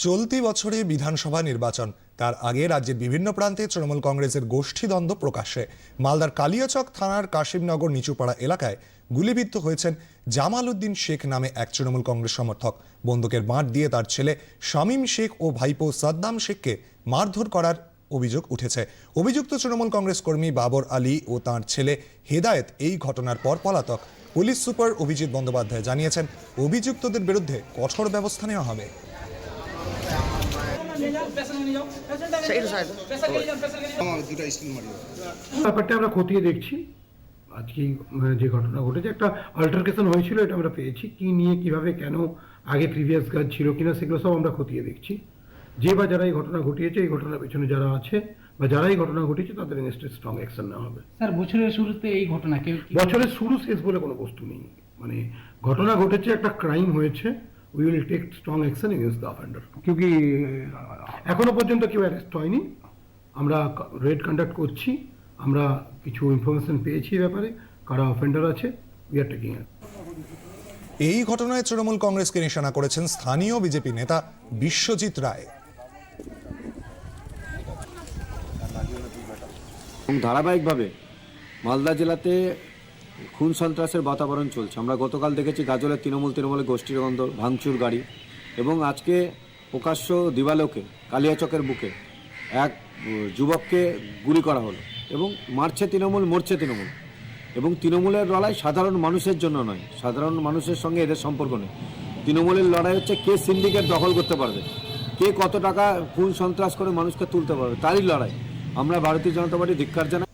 চলতি বছরে বিধানসভা নির্বাচন, তার আগে রাজ্যের বিভিন্ন প্রান্তে তৃণমূল কংগ্রেসের গোষ্ঠীদ্বন্দ্ব প্রকাশ্যে। মালদার কালিয়াচক থানার কাশিমনগর নিচুপাড়া এলাকায় গুলিবিদ্ধ হয়েছেন জামাল উদ্দিন শেখ নামে এক তৃণমূল কংগ্রেস সমর্থক। বন্দুকের বাঁট দিয়ে তার ছেলে শামীম শেখ ও ভাইপো সাদ্দাম শেখকে মারধর করার অভিযোগ উঠেছে। অভিযুক্ত তৃণমূল কংগ্রেস কর্মী বাবর আলী ও তাঁর ছেলে হেদায়েত এই ঘটনার পর পলাতক। পুলিশ সুপার অভিজিৎ বন্দ্যোপাধ্যায় জানিয়েছেন, অভিযুক্তদের বিরুদ্ধে কঠোর ব্যবস্থা নেওয়া হবে। ব্যাপারটা আমরা খতিয়ে দেখছি। আজকে যে ঘটনা ঘটেছে, একটা অল্টারকেশন হয়েছিল, এটা আমরা পেয়েছি। কি নিয়ে, কিভাবে, কেন, আগে প্রিভিয়াস কাজ ছিল কিনা, সেগুলো সব আমরা খতিয়ে দেখছি। যে বা যারা এই ঘটনা ঘটিয়েছে, এই ঘটনার পেছনে যারা আছে বা যারা এই ঘটনা ঘটিয়েছে, তাদের এগেইনস্টে স্ট্রং অ্যাকশন নেওয়া হবে। স্যার, বছরের শুরুতে এই ঘটনা বছরের শুরু শেষ বলে কোনো বস্তু নেই। মানে ঘটনা ঘটেছে, একটা ক্রাইম হয়েছে, we will take strong action against the offender. क्योंकि এখনো পর্যন্ত কেউ অ্যারেস্ট হয়নি। আমরা রেড কন্ডাক্ট করছি, আমরা কিছু ইনফরমেশন পেয়েছি ব্যাপারে, কারা অফেন্ডার আছে, উই আর টেকিং ইট। এই ঘটনায় তৃণমূল কংগ্রেসকে নিশানা করেছেন স্থানীয় বিজেপি নেতা বিশ্বজিৎ রায়। ধারাবাহিকভাবে মালদা জেলাতে খুন সন্ত্রাসের বাতাবরণ চলছে। আমরা গতকাল দেখেছি গাজলের তৃণমূলের গোষ্ঠীর গন্ধ, ভাঙচুর গাড়ি, এবং আজকে প্রকাশ্য দিবালোকে কালিয়াচকের বুকে এক যুবককে গুলি করা হলো। এবং মারছে তৃণমূল, মরছে তৃণমূল। এবং তৃণমূলের লড়াই সাধারণ মানুষের জন্য নয়, সাধারণ মানুষের সঙ্গে এদের সম্পর্ক নেই। তৃণমূলের লড়াই হচ্ছে কে সিন্ডিকেট দখল করতে পারবে, কে কত টাকা খুন সন্ত্রাস করে মানুষকে তুলতে পারবে, তারই লড়াই। আমরা ভারতীয় জনতা পার্টি ধিক্কার জানাই।